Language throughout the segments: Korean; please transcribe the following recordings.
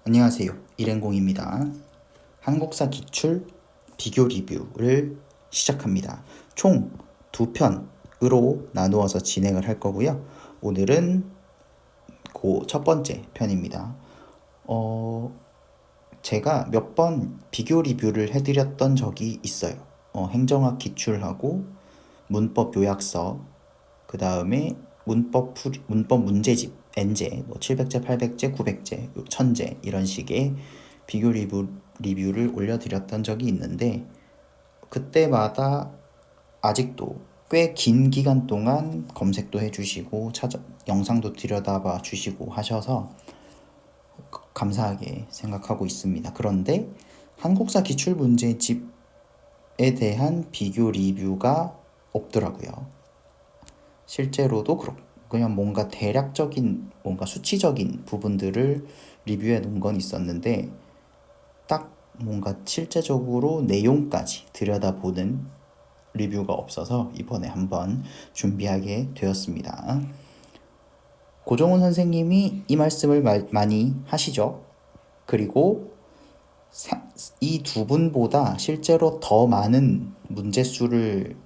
안녕하세요. 일행공입니다. 한국사 기출 비교 리뷰를 시작합니다. 총 2편으로 나누어서 진행을 할 거고요. 오늘은 그 첫 번째 편입니다. 제가 몇 번 비교 리뷰를 해드렸던 적이 있어요. 행정학 기출하고 문법 요약서, 그 다음에 문법 문제집, N제, 뭐 700제, 800제, 900제, 1000제 이런 식의 비교 리뷰를 올려드렸던 적이 있는데, 그때마다 아직도 꽤 긴 기간 동안 검색도 해주시고 영상도 들여다봐 주시고 하셔서 감사하게 생각하고 있습니다. 그런데 한국사 기출문제집에 대한 비교 리뷰가 없더라고요. 실제로도 그렇고 그냥 뭔가 대략적인 뭔가 수치적인 부분들을 리뷰해 놓은 건 있었는데 딱 뭔가 실제적으로 내용까지 들여다보는 리뷰가 없어서 이번에 한번 준비하게 되었습니다. 고정훈 선생님이 이 말씀을 많이 하시죠. 그리고 이 두 분보다 실제로 더 많은 문제수를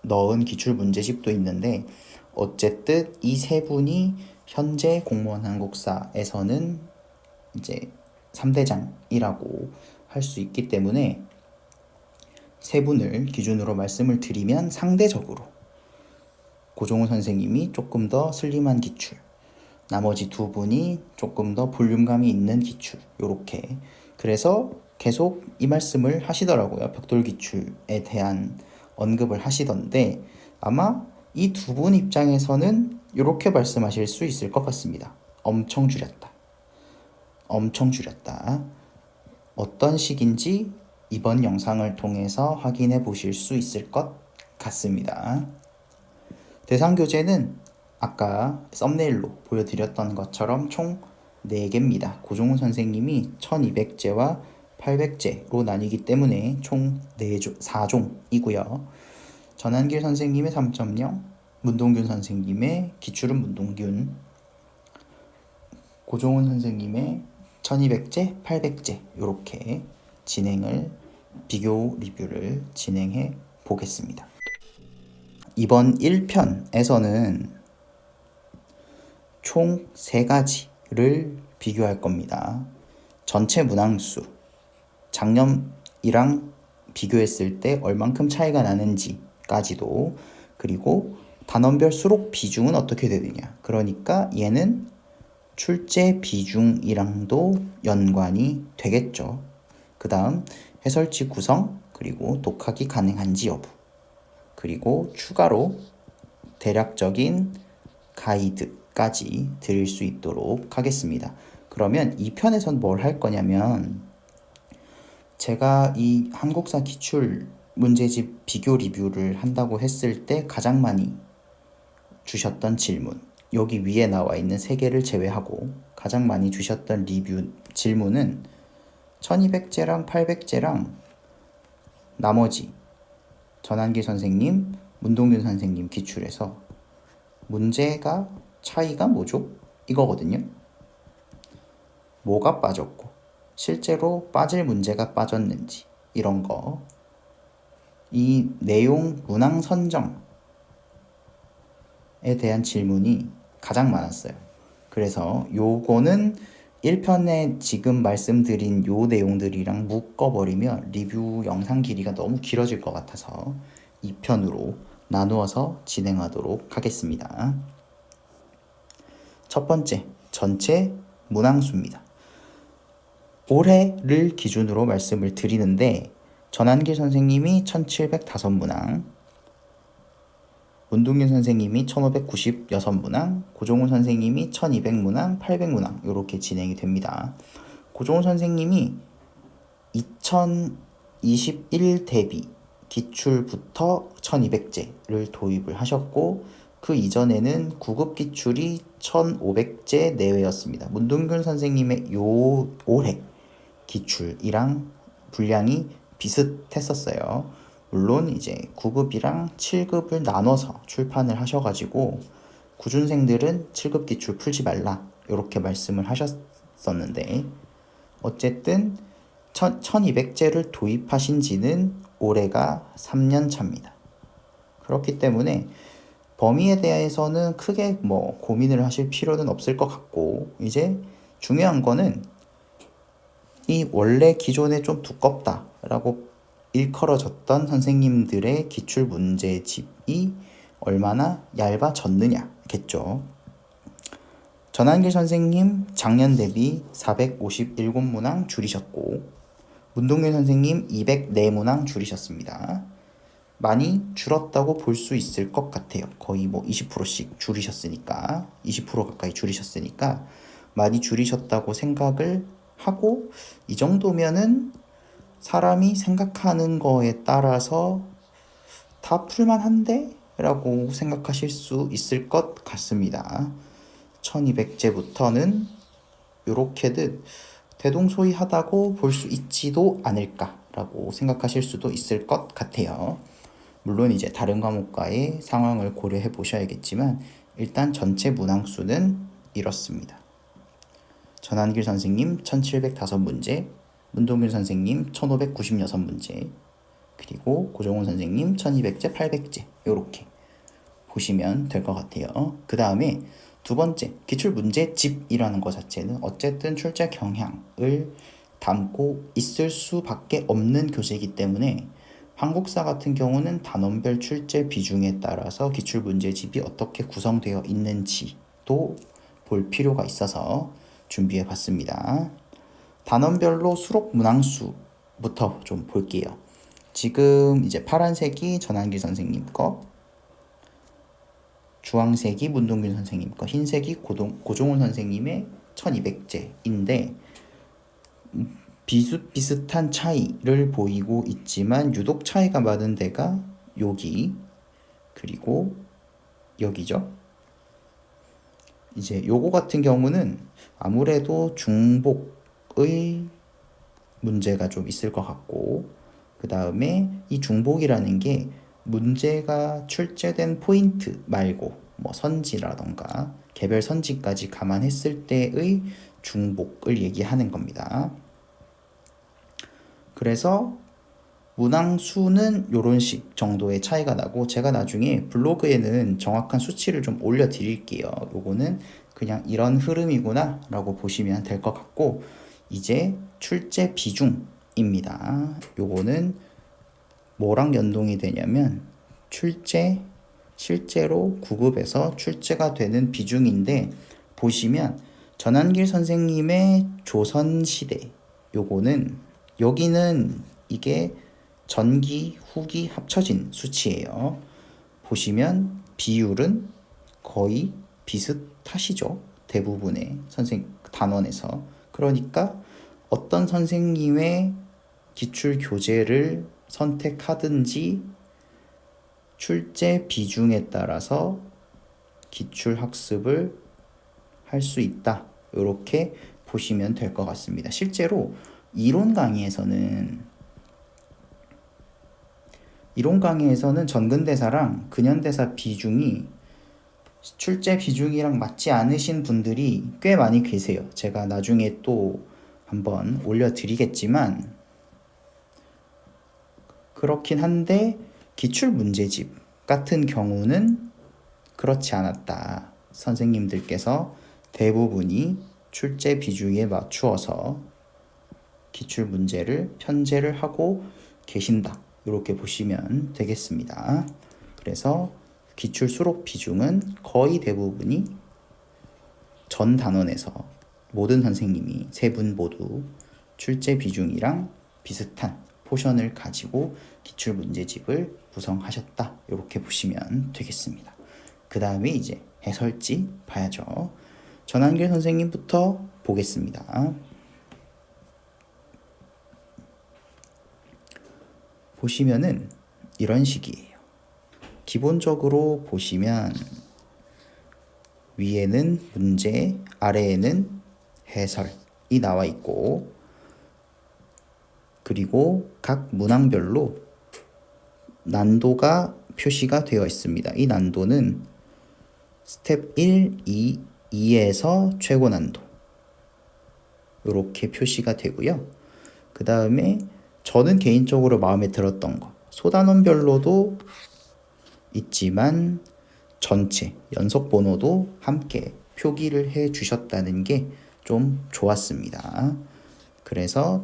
넣은 기출 문제집도 있는데, 어쨌든 이 세 분이 현재 공무원 한국사에서는 이제 3대장이라고 할 수 있기 때문에 세 분을 기준으로 말씀을 드리면 상대적으로 고종훈 선생님이 조금 더 슬림한 기출, 나머지 두 분이 조금 더 볼륨감이 있는 기출, 요렇게. 그래서 계속 이 말씀을 하시더라고요. 벽돌 기출에 대한 언급을 하시던데, 아마 이 두 분 입장에서는 이렇게 말씀하실 수 있을 것 같습니다. 엄청 줄였다. 엄청 줄였다. 어떤 식인지 이번 영상을 통해서 확인해 보실 수 있을 것 같습니다. 대상 교재는 아까 썸네일로 보여드렸던 것처럼 총 4개입니다. 고종훈 선생님이 1200제와 800제로 나뉘기 때문에 총 4종이고요. 전한길 선생님의 3.0, 문동균 선생님의 기출은 문동균, 고종훈 선생님의 1200제, 800제 이렇게 비교 리뷰를 진행해 보겠습니다. 이번 1편에서는 총 3가지를 비교할 겁니다. 전체 문항수, 작년이랑 비교했을 때 얼만큼 차이가 나는지까지도, 그리고 단원별 수록 비중은 어떻게 되느냐, 그러니까 얘는 출제 비중이랑도 연관이 되겠죠. 그 다음 해설지 구성, 그리고 독학이 가능한지 여부, 그리고 추가로 대략적인 가이드까지 드릴 수 있도록 하겠습니다. 그러면 이 편에선 뭘 할 거냐면, 제가 이 한국사 기출 문제집 비교 리뷰를 한다고 했을 때 가장 많이 주셨던 질문, 여기 위에 나와 있는 3개를 제외하고 가장 많이 주셨던 리뷰 질문은 1200제랑 800제랑 나머지 전한길 선생님, 문동균 선생님 기출에서 문제가 차이가 뭐죠? 이거거든요. 뭐가 빠졌고 실제로 빠질 문제가 빠졌는지, 이런 거, 이 내용 문항 선정에 대한 질문이 가장 많았어요. 그래서 요거는 1편에 지금 말씀드린 요 내용들이랑 묶어버리면 리뷰 영상 길이가 너무 길어질 것 같아서 2편으로 나누어서 진행하도록 하겠습니다. 첫 번째, 전체 문항수입니다. 올해를 기준으로 말씀을 드리는데, 전한길 선생님이 1705문항, 문동균 선생님이 1596문항, 고종훈 선생님이 1200문항, 800문항 이렇게 진행이 됩니다. 고종훈 선생님이 2021 대비 기출부터 1200제를 도입을 하셨고, 그 이전에는 9급 기출이 1500제 내외였습니다. 문동균 선생님의 올해 기출이랑 분량이 비슷했었어요. 물론 이제 9급이랑 7급을 나눠서 출판을 하셔가지고 구준생들은 7급 기출 풀지 말라 이렇게 말씀을 하셨었는데, 어쨌든 1200제를 도입하신 지는 올해가 3년 차입니다. 그렇기 때문에 범위에 대해서는 크게 뭐 고민을 하실 필요는 없을 것 같고, 이제 중요한 거는 이 원래 기존에 좀 두껍다라고 일컬어졌던 선생님들의 기출 문제집이 얼마나 얇아졌느냐겠죠. 전한길 선생님 작년 대비 457문항 줄이셨고, 문동균 선생님 204문항 줄이셨습니다. 많이 줄었다고 볼 수 있을 것 같아요. 거의 뭐 20%씩 줄이셨으니까, 20% 가까이 줄이셨으니까 많이 줄이셨다고 생각을 하고, 이 정도면은 사람이 생각하는 거에 따라서 다 풀만한데? 라고 생각하실 수 있을 것 같습니다. 1200제부터는 요렇게든 대동소이하다고 볼 수 있지도 않을까라고 생각하실 수도 있을 것 같아요. 물론 이제 다른 과목과의 상황을 고려해 보셔야겠지만 일단 전체 문항수는 이렇습니다. 전한길 선생님 1705문제, 문동균 선생님 1596문제, 그리고 고정훈 선생님 1200제, 800제 이렇게 보시면 될 것 같아요. 그 다음에 두 번째, 기출문제집이라는 것 자체는 어쨌든 출제 경향을 담고 있을 수밖에 없는 교재이기 때문에 한국사 같은 경우는 단원별 출제 비중에 따라서 기출문제집이 어떻게 구성되어 있는지도 볼 필요가 있어서 준비해 봤습니다. 단원별로 수록 문항수부터 좀 볼게요. 지금 이제 파란색이 전한길 선생님 거, 주황색이 문동균 선생님 거, 흰색이 고종훈 선생님의 1200제인데 비슷비슷한 차이를 보이고 있지만 유독 차이가 많은 데가 여기, 그리고 여기죠. 이제 요거 같은 경우는 아무래도 중복의 문제가 좀 있을 것 같고, 그 다음에 이 중복이라는 게 문제가 출제된 포인트 말고 뭐 선지라던가 개별 선지까지 감안했을 때의 중복을 얘기하는 겁니다. 그래서 문항 수는 요런 식 정도의 차이가 나고, 제가 나중에 블로그에는 정확한 수치를 좀 올려드릴게요. 요거는 그냥 이런 흐름이구나 라고 보시면 될 것 같고, 이제 출제 비중입니다. 요거는 뭐랑 연동이 되냐면 실제로 구급에서 출제가 되는 비중인데, 보시면 전한길 선생님의 조선시대, 요거는 여기는 이게 전기, 후기 합쳐진 수치예요. 보시면 비율은 거의 비슷하시죠. 대부분의 단원에서. 그러니까 어떤 선생님의 기출 교재를 선택하든지 출제 비중에 따라서 기출 학습을 할 수 있다. 이렇게 보시면 될 것 같습니다. 실제로 이론 강의에서는 전근대사랑 근현대사 비중이 출제 비중이랑 맞지 않으신 분들이 꽤 많이 계세요. 제가 나중에 또 한번 올려드리겠지만, 그렇긴 한데 기출문제집 같은 경우는 그렇지 않았다. 선생님들께서 대부분이 출제 비중에 맞추어서 기출문제를 편제를 하고 계신다. 이렇게 보시면 되겠습니다. 그래서 기출 수록 비중은 거의 대부분이 전 단원에서 모든 선생님이 세 분 모두 출제 비중이랑 비슷한 포션을 가지고 기출 문제집을 구성하셨다. 이렇게 보시면 되겠습니다. 그 다음에 이제 해설지 봐야죠. 전한길 선생님부터 보겠습니다. 보시면은 이런 식이에요. 기본적으로 보시면 위에는 문제, 아래에는 해설이 나와 있고, 그리고 각 문항별로 난도가 표시가 되어 있습니다. 이 난도는 스텝 1, 2, 2에서 최고 난도, 이렇게 표시가 되고요. 그 다음에 저는 개인적으로 마음에 들었던 거, 소단원별로도 있지만 전체 연속 번호도 함께 표기를 해 주셨다는 게 좀 좋았습니다. 그래서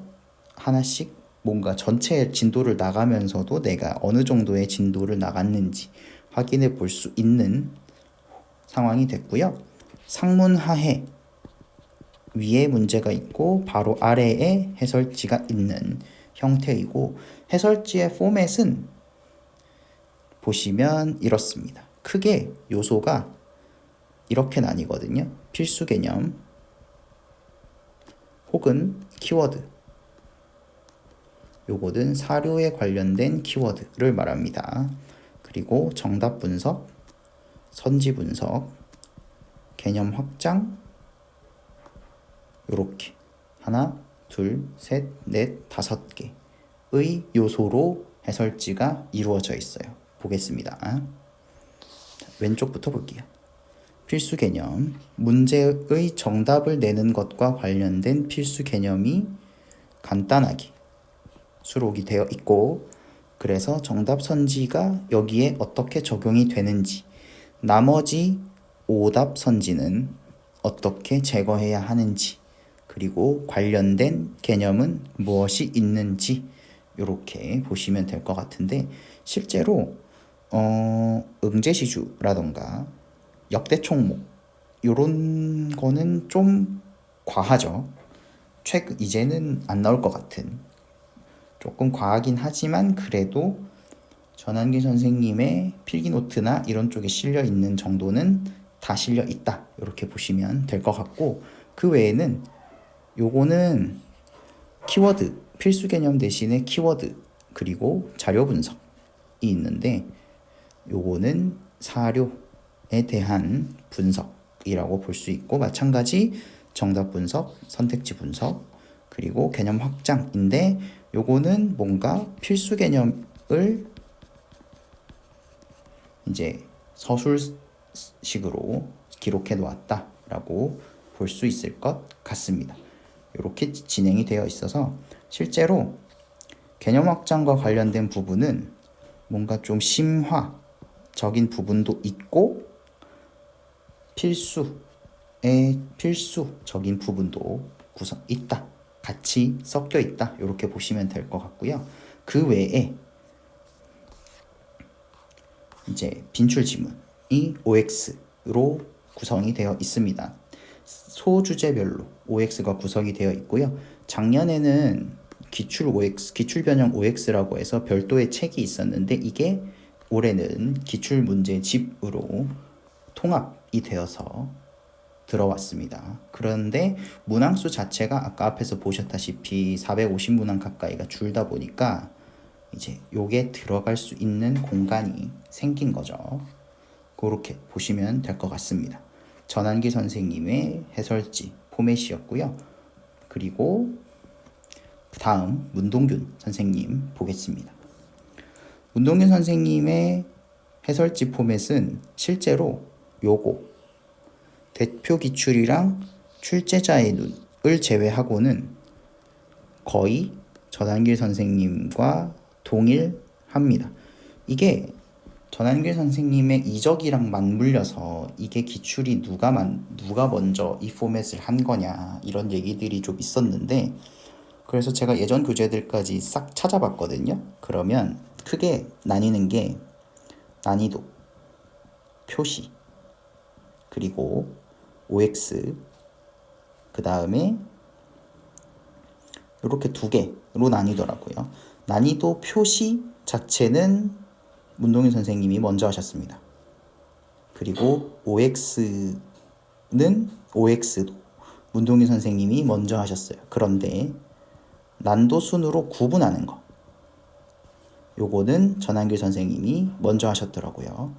하나씩 뭔가 전체 진도를 나가면서도 내가 어느 정도의 진도를 나갔는지 확인해 볼 수 있는 상황이 됐고요. 상문하해 위에 문제가 있고 바로 아래에 해설지가 있는 형태이고, 해설지의 포맷은 보시면 이렇습니다. 크게 요소가 이렇게 나뉘거든요. 필수 개념 혹은 키워드, 요거는 사료에 관련된 키워드를 말합니다. 그리고 정답 분석, 선지 분석, 개념 확장, 요렇게 하나, 둘, 셋, 넷, 5개의 요소로 해설지가 이루어져 있어요. 보겠습니다. 왼쪽부터 볼게요. 필수 개념, 문제의 정답을 내는 것과 관련된 필수 개념이 간단하게 수록이 되어 있고, 그래서 정답 선지가 여기에 어떻게 적용이 되는지, 나머지 오답 선지는 어떻게 제거해야 하는지, 그리고 관련된 개념은 무엇이 있는지 이렇게 보시면 될 것 같은데, 실제로 응제시주라던가 역대 총목 요런 거는 좀 과하죠. 이제는 안 나올 것 같은, 조금 과하긴 하지만 그래도 전한길 선생님의 필기노트나 이런 쪽에 실려 있는 정도는 다 실려 있다, 이렇게 보시면 될 것 같고, 그 외에는 요거는 키워드, 필수 개념 대신에 키워드 그리고 자료 분석이 있는데, 요거는 사료에 대한 분석이라고 볼 수 있고, 마찬가지 정답 분석, 선택지 분석, 그리고 개념 확장인데, 요거는 뭔가 필수 개념을 이제 서술식으로 기록해 놓았다라고 볼 수 있을 것 같습니다. 이렇게 진행이 되어 있어서 실제로 개념 확장과 관련된 부분은 뭔가 좀 심화적인 부분도 있고, 필수적인 부분도 있다, 같이 섞여 있다, 이렇게 보시면 될 것 같고요. 그 외에 이제 빈출 지문이 OX로 구성이 되어 있습니다. 소주제별로 OX가 구성이 되어 있고요. 작년에는 기출 변형 OX라고 해서 별도의 책이 있었는데, 이게 올해는 기출 문제집으로 통합이 되어서 들어왔습니다. 그런데 문항수 자체가 아까 앞에서 보셨다시피 450문항 가까이가 줄다 보니까 이제 요게 들어갈 수 있는 공간이 생긴 거죠. 그렇게 보시면 될 것 같습니다. 전한기 선생님의 해설지 포맷이었고요. 그리고 다음 문동균 선생님 보겠습니다. 문동균 선생님의 해설지 포맷은 실제로 요거 대표 기출이랑 출제자의 눈을 제외하고는 거의 전한길 선생님과 동일합니다. 이게 전한길 선생님의 이적이랑 맞물려서 이게 기출이 누가 먼저 이 포맷을 한 거냐, 이런 얘기들이 좀 있었는데, 그래서 제가 예전 교재들까지 싹 찾아봤거든요. 그러면 크게 나뉘는 게 난이도, 표시, 그리고 OX, 그 다음에 이렇게 두 개로 나뉘더라고요. 난이도 표시 자체는 문동윤 선생님이 먼저 하셨습니다. 그리고 OX도 문동윤 선생님이 먼저 하셨어요. 그런데 난도 순으로 구분하는 거, 요거는 전한길 선생님이 먼저 하셨더라고요.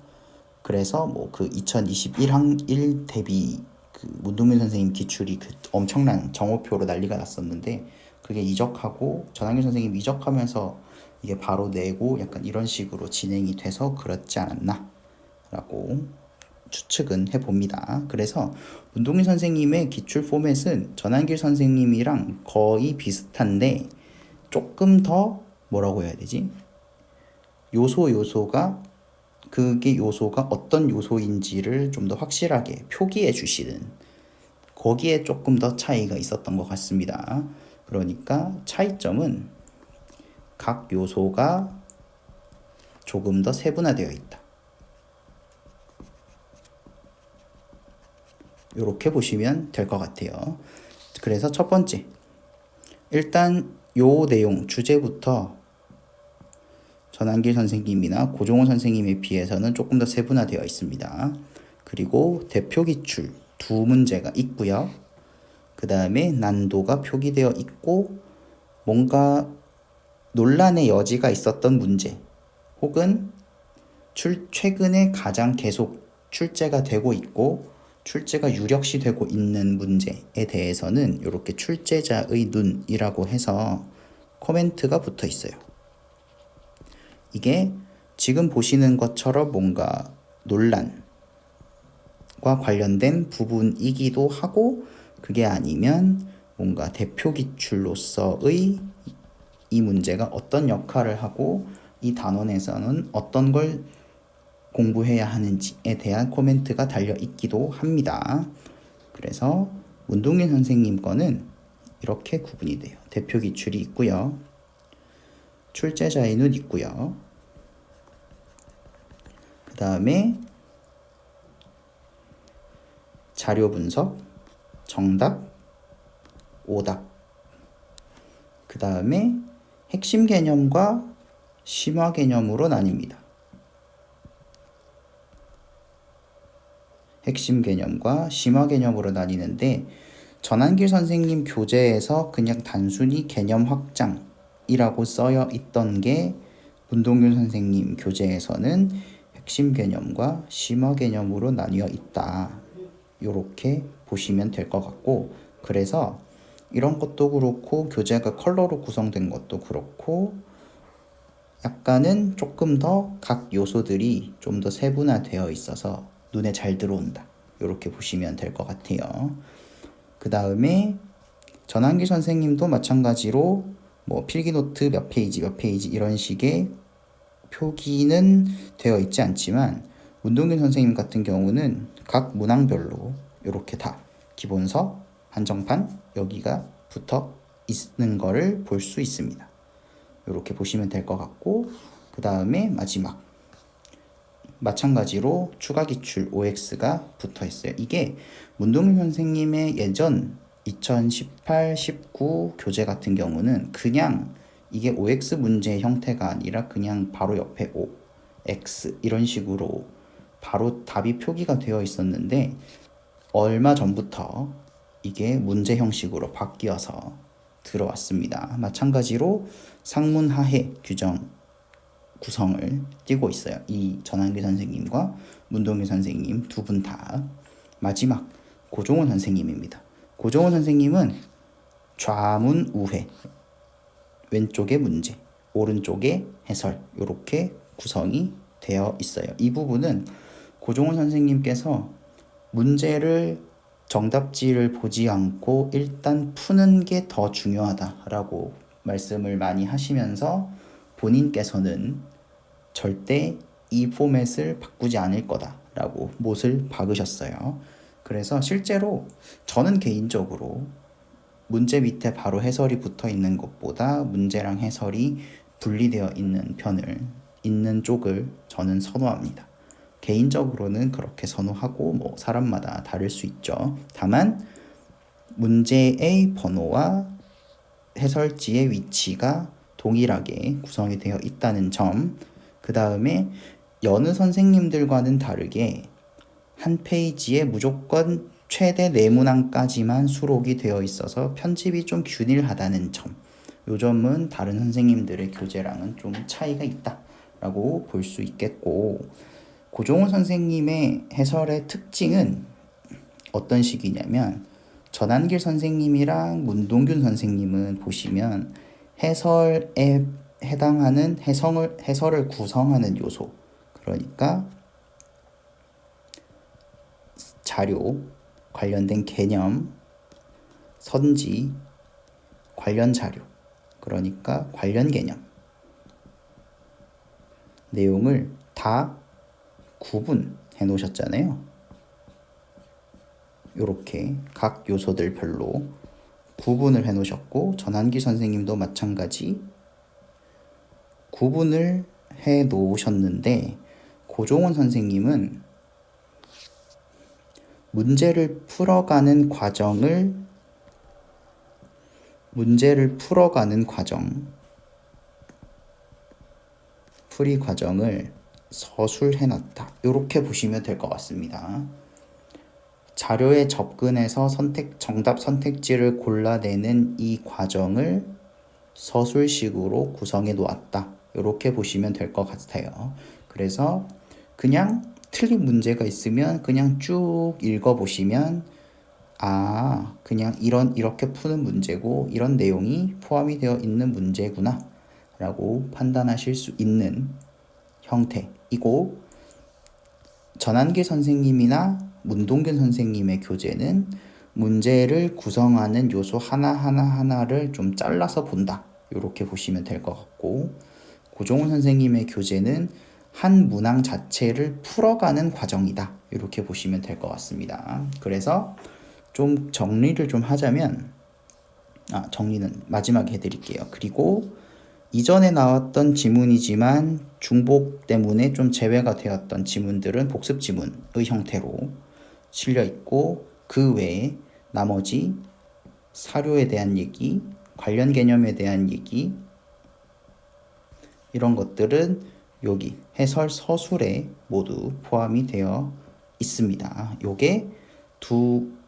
그래서 뭐 그 2021 대비 그 문동윤 선생님 기출이 그 엄청난 정오표로 난리가 났었는데, 그게 이적하고 전한길 선생님 이적하면서 이게 바로 내고 약간 이런 식으로 진행이 돼서 그렇지 않았나 라고 추측은 해봅니다. 그래서 문동균 선생님의 기출 포맷은 전한길 선생님이랑 거의 비슷한데 조금 더 뭐라고 해야 되지? 요소가 그게 요소가 어떤 요소인지를 좀 더 확실하게 표기해 주시는 거기에 조금 더 차이가 있었던 것 같습니다. 그러니까 차이점은 각 요소가 조금 더 세분화되어 있다. 이렇게 보시면 될 것 같아요. 그래서 첫 번째, 일단 요 내용 주제부터 전한길 선생님이나 고종원 선생님에 비해서는 조금 더 세분화되어 있습니다. 그리고 대표 기출 두 문제가 있고요. 그 다음에 난도가 표기되어 있고 뭔가 논란의 여지가 있었던 문제 혹은 최근에 가장 계속 출제가 되고 있고 출제가 유력시 되고 있는 문제에 대해서는 이렇게 출제자의 눈이라고 해서 코멘트가 붙어 있어요. 이게 지금 보시는 것처럼 뭔가 논란과 관련된 부분이기도 하고 그게 아니면 뭔가 대표 기출로서의 이 문제가 어떤 역할을 하고 이 단원에서는 어떤 걸 공부해야 하는지에 대한 코멘트가 달려 있기도 합니다. 그래서 문동균 선생님 거는 이렇게 구분이 돼요. 대표 기출이 있고요. 출제자의 눈 있고요. 그 다음에 자료 분석, 정답, 오답. 그 다음에 핵심 개념과 심화 개념으로 나뉩니다. 핵심 개념과 심화 개념으로 나뉘는데 전한길 선생님 교재에서 그냥 단순히 개념 확장이라고 써여 있던 게 문동균 선생님 교재에서는 핵심 개념과 심화 개념으로 나뉘어 있다. 이렇게 보시면 될 것 같고 그래서 이런 것도 그렇고 교재가 컬러로 구성된 것도 그렇고 약간은 조금 더 각 요소들이 좀 더 세분화되어 있어서 눈에 잘 들어온다. 이렇게 보시면 될 것 같아요. 그 다음에 전한길 선생님도 마찬가지로 뭐 필기노트 몇 페이지 이런 식의 표기는 되어 있지 않지만 문동균 선생님 같은 경우는 각 문항별로 이렇게 다 기본서, 한정판 여기가 붙어 있는 거를 볼 수 있습니다. 이렇게 보시면 될 것 같고 그 다음에 마지막 마찬가지로 추가 기출 OX가 붙어 있어요. 이게 문동균 선생님의 예전 2018, 19 교재 같은 경우는 그냥 이게 OX 문제 형태가 아니라 그냥 바로 옆에 O, X 이런 식으로 바로 답이 표기가 되어 있었는데 얼마 전부터 이게 문제 형식으로 바뀌어서 들어왔습니다. 마찬가지로 상문 하해 규정 구성을 띄고 있어요. 이 전한길 선생님과 문동균 선생님 두 분 다. 마지막 고종원 선생님입니다. 고종원 선생님은 좌문 우회 왼쪽에 문제 오른쪽에 해설 이렇게 구성이 되어 있어요. 이 부분은 고종원 선생님께서 문제를 정답지를 보지 않고 일단 푸는 게 더 중요하다라고 말씀을 많이 하시면서 본인께서는 절대 이 포맷을 바꾸지 않을 거다라고 못을 박으셨어요. 그래서 실제로 저는 개인적으로 문제 밑에 바로 해설이 붙어 있는 것보다 문제랑 해설이 분리되어 있는 쪽을 저는 선호합니다. 개인적으로는 그렇게 선호하고 뭐 사람마다 다를 수 있죠. 다만 문제의 번호와 해설지의 위치가 동일하게 구성이 되어 있다는 점, 그 다음에 여느 선생님들과는 다르게 한 페이지에 무조건 최대 4문항까지만 수록이 되어 있어서 편집이 좀 균일하다는 점, 요 점은 다른 선생님들의 교재랑은 좀 차이가 있다라고 볼 수 있겠고 고종원 선생님의 해설의 특징은 어떤 식이냐면 전한길 선생님이랑 문동균 선생님은 보시면 해설에 해당하는 해설을 구성하는 요소 그러니까 자료, 관련된 개념, 선지, 관련 자료, 그러니까 관련 개념 내용을 다 구분해 놓으셨잖아요. 이렇게 각 요소들별로 구분을 해 놓으셨고, 전환기 선생님도 마찬가지 구분을 해 놓으셨는데, 고종원 선생님은 문제를 풀어가는 풀이 과정을 서술해놨다. 이렇게 보시면 될 것 같습니다. 자료에 접근해서 정답 선택지를 골라내는 이 과정을 서술식으로 구성해 놓았다. 이렇게 보시면 될 것 같아요. 그래서 그냥 틀린 문제가 있으면 그냥 쭉 읽어보시면 그냥 이렇게 푸는 문제고 이런 내용이 포함이 되어 있는 문제구나 라고 판단하실 수 있는 형태이고, 전환기 선생님이나 문동균 선생님의 교재는 문제를 구성하는 요소 하나를 좀 잘라서 본다. 이렇게 보시면 될 것 같고, 고종훈 선생님의 교재는 한 문항 자체를 풀어가는 과정이다. 이렇게 보시면 될 것 같습니다. 그래서 좀 정리를 좀 하자면, 정리는 마지막에 해드릴게요. 그리고 이전에 나왔던 지문이지만 중복 때문에 좀 제외가 되었던 지문들은 복습 지문의 형태로 실려 있고, 그 외에 나머지 사료에 대한 얘기, 관련 개념에 대한 얘기, 이런 것들은 여기 해설 서술에 모두 포함이 되어 있습니다. 요게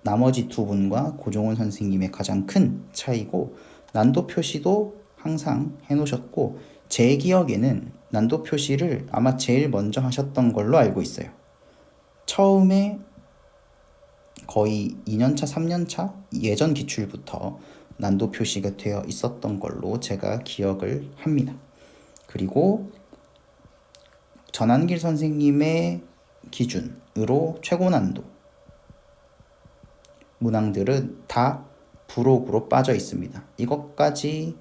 나머지 두 분과 고종원 선생님의 가장 큰 차이고, 난도 표시도 항상 해놓으셨고, 제 기억에는 난도 표시를 아마 제일 먼저 하셨던 걸로 알고 있어요. 처음에 거의 2년차, 3년차 예전 기출부터 난도 표시가 되어 있었던 걸로 제가 기억을 합니다. 그리고 전환길 선생님의 기준으로 최고 난도 문항들은 다 부록으로 빠져 있습니다. 이것까지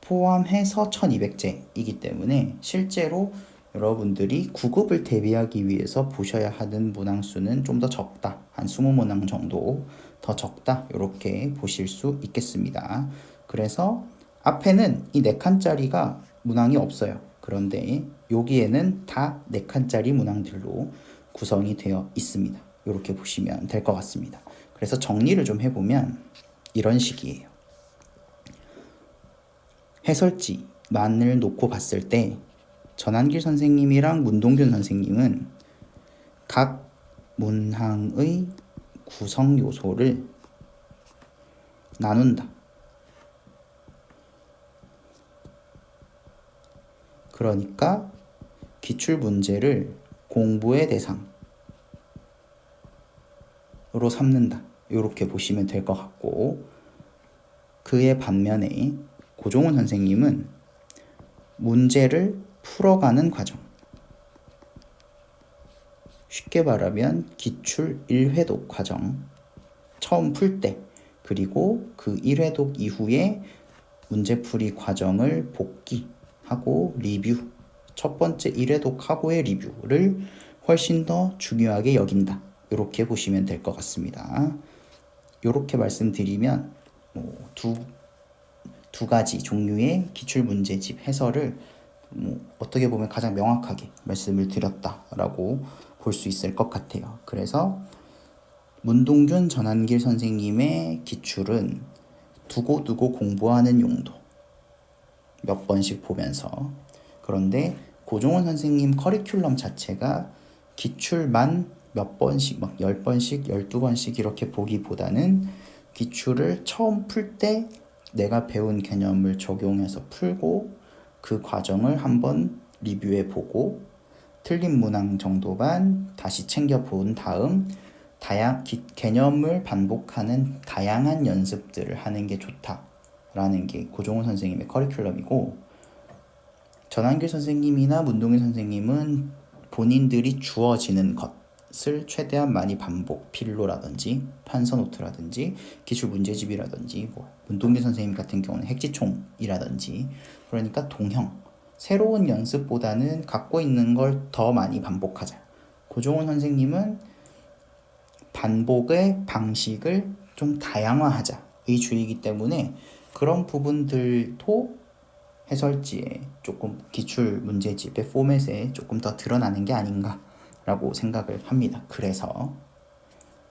포함해서 1200제이기 때문에 실제로 여러분들이 9급을 대비하기 위해서 보셔야 하는 문항 수는 좀 더 적다. 한 20문항 정도 더 적다. 이렇게 보실 수 있겠습니다. 그래서 앞에는 이 4칸짜리가 문항이 없어요. 그런데 여기에는 다 4칸짜리 문항들로 구성이 되어 있습니다. 이렇게 보시면 될 것 같습니다. 그래서 정리를 좀 해보면 이런 식이에요. 해설지만을 놓고 봤을 때 전환길 선생님이랑 문동균 선생님은 각 문항의 구성 요소를 나눈다. 그러니까 기출 문제를 공부의 대상으로 삼는다. 이렇게 보시면 될 것 같고, 그의 반면에 고종훈 선생님은 문제를 풀어가는 과정, 쉽게 말하면 기출 1회독 과정, 처음 풀 때, 그리고 그 1회독 이후에 문제풀이 과정을 복기하고 리뷰, 첫 번째 1회독하고의 리뷰를 훨씬 더 중요하게 여긴다. 이렇게 보시면 될 것 같습니다. 이렇게 말씀드리면 두 가지 종류의 기출문제집 해설을 어떻게 보면 가장 명확하게 말씀을 드렸다라고 볼 수 있을 것 같아요. 그래서 문동균 전환길 선생님의 기출은 두고두고 공부하는 용도, 몇 번씩 보면서. 그런데 고종원 선생님 커리큘럼 자체가 기출만 몇 번씩, 막 10번씩, 12번씩 이렇게 보기보다는 기출을 처음 풀 때 내가 배운 개념을 적용해서 풀고 그 과정을 한번 리뷰해 보고 틀린 문항 정도만 다시 챙겨 본 다음 개념을 반복하는 다양한 연습들을 하는 게 좋다라는 게 고종훈 선생님의 커리큘럼이고, 전환길 선생님이나 문동일 선생님은 본인들이 주어지는 것, 것을 최대한 많이 반복, 필로라든지 판서노트라든지 기출 문제집이라든지 뭐 문동규 선생님 같은 경우는 핵지총이라든지 그러니까 동형 새로운 연습보다는 갖고 있는 걸 더 많이 반복하자. 고종원 선생님은 반복의 방식을 좀 다양화하자 이 주의이기 때문에 그런 부분들도 해설지에 조금 기출 문제집의 포맷에 조금 더 드러나는 게 아닌가라고 생각을 합니다. 그래서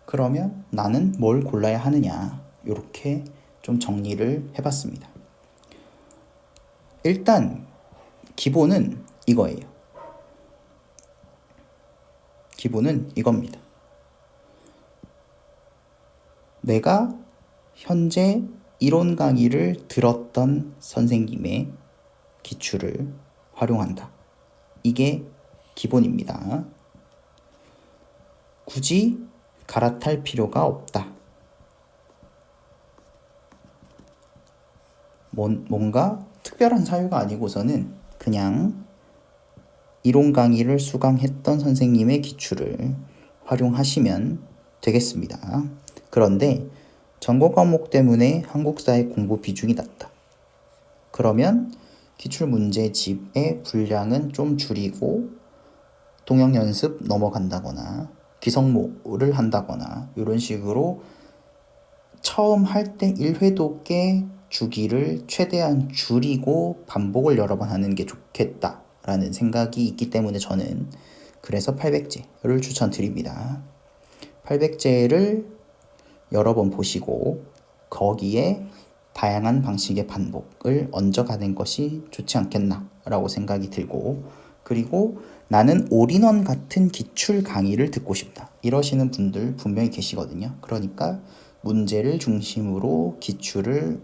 그러면 나는 뭘 골라야 하느냐 이렇게 좀 정리를 해봤습니다. 일단 기본은 이거예요. 기본은 이겁니다. 내가 현재 이론 강의를 들었던 선생님의 기출을 활용한다. 이게 기본입니다. 굳이 갈아탈 필요가 없다. 뭔가 특별한 사유가 아니고서는 그냥 이론 강의를 수강했던 선생님의 기출을 활용하시면 되겠습니다. 그런데 전공 과목 때문에 한국사의 공부 비중이 낮다. 그러면 기출 문제집의 분량은 좀 줄이고 동형 연습 넘어간다거나 기성모를 한다거나 이런 식으로 처음 할 때 1회독의 주기를 최대한 줄이고 반복을 여러 번 하는 게 좋겠다라는 생각이 있기 때문에 저는 그래서 800제를 추천드립니다. 800제를 여러 번 보시고 거기에 다양한 방식의 반복을 얹어가는 것이 좋지 않겠나라고 생각이 들고 그리고 나는 올인원 같은 기출 강의를 듣고 싶다. 이러시는 분들 분명히 계시거든요. 그러니까 문제를 중심으로 기출을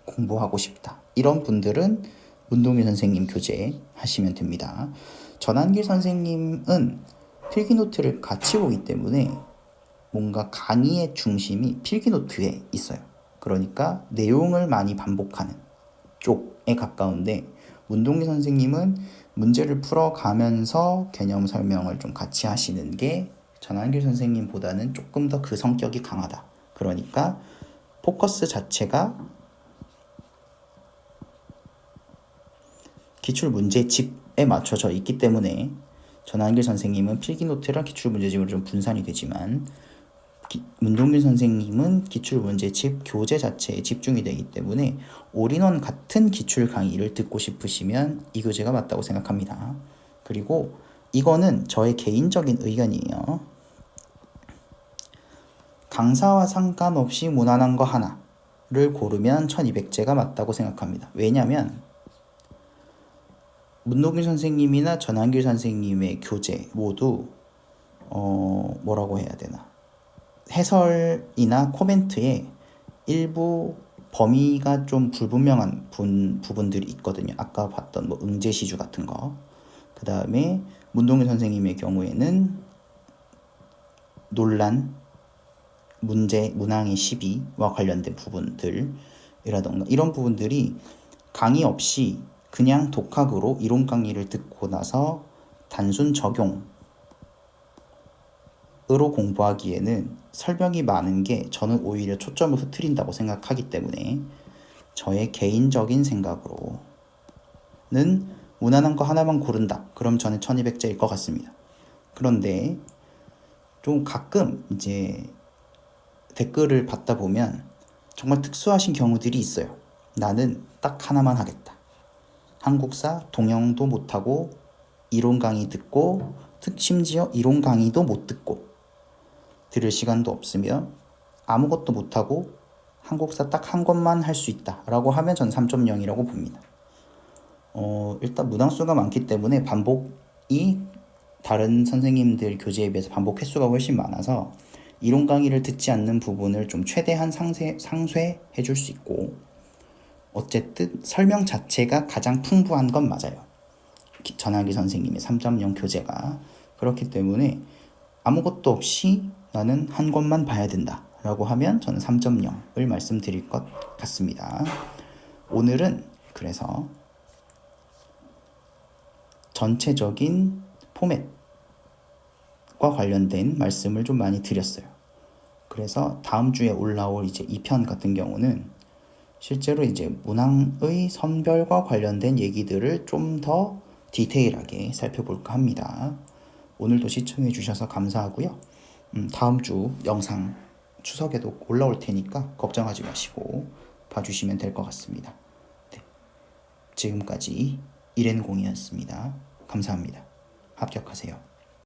공부하고 싶다. 이런 분들은 문동규 선생님 교재 하시면 됩니다. 전한길 선생님은 필기노트를 같이 보기 때문에 뭔가 강의의 중심이 필기노트에 있어요. 그러니까 내용을 많이 반복하는 쪽에 가까운데 문동규 선생님은 문제를 풀어가면서 개념 설명을 좀 같이 하시는 게 전한길 선생님보다는 조금 더 그 성격이 강하다. 그러니까 포커스 자체가 기출 문제집에 맞춰져 있기 때문에 전한길 선생님은 필기노트랑 기출 문제집으로 좀 분산이 되지만 문동균 선생님은 기출 문제집 교재 자체에 집중이 되기 때문에 올인원 같은 기출 강의를 듣고 싶으시면 이 교재가 맞다고 생각합니다. 그리고 이거는 저의 개인적인 의견이에요. 강사와 상관없이 무난한 거 하나를 고르면 1200제가 맞다고 생각합니다. 왜냐면 문동균 선생님이나 전한길 선생님의 교재 모두 뭐라고 해야 되나 해설이나 코멘트에 일부 범위가 좀 불분명한 부분들이 있거든요. 아까 봤던 뭐 응제시주 같은 거. 그 다음에 문동규 선생님의 경우에는 논란, 문제, 문항의 시비와 관련된 부분들이라던가 이런 부분들이 강의 없이 그냥 독학으로 이론 강의를 듣고 나서 단순 적용 으로 공부하기에는 설명이 많은 게 저는 오히려 초점을 흐트린다고 생각하기 때문에 저의 개인적인 생각으로는 무난한 거 하나만 고른다. 그럼 저는 1200제일 것 같습니다. 그런데 좀 가끔 이제 댓글을 받다 보면 정말 특수하신 경우들이 있어요. 나는 딱 하나만 하겠다. 한국사 동영도 못하고 이론 강의 듣고 심지어 이론 강의도 못 듣고 들을 시간도 없으며 아무것도 못하고 한국사 딱 한 것만 할 수 있다 라고 하면 전 3.0이라고 봅니다. 일단 문항수가 많기 때문에 반복이 다른 선생님들 교재에 비해서 반복 횟수가 훨씬 많아서 이론 강의를 듣지 않는 부분을 좀 최대한 상쇄해 줄 수 있고 어쨌든 설명 자체가 가장 풍부한 건 맞아요. 전하기 선생님의 3.0 교재가 그렇기 때문에 아무것도 없이 나는 한 권만 봐야 된다 라고 하면 저는 3.0을 말씀드릴 것 같습니다. 오늘은 그래서 전체적인 포맷 관련된 말씀을 좀 많이 드렸어요. 그래서 다음 주에 올라올 이제 2편 같은 경우는 실제로 이제 문항의 선별과 관련된 얘기들을 좀 더 디테일하게 살펴볼까 합니다. 오늘도 시청해 주셔서 감사하고요. 다음 주 영상 추석에도 올라올 테니까 걱정하지 마시고 봐주시면 될 것 같습니다. 네. 지금까지 이랜공이었습니다. 감사합니다. 합격하세요.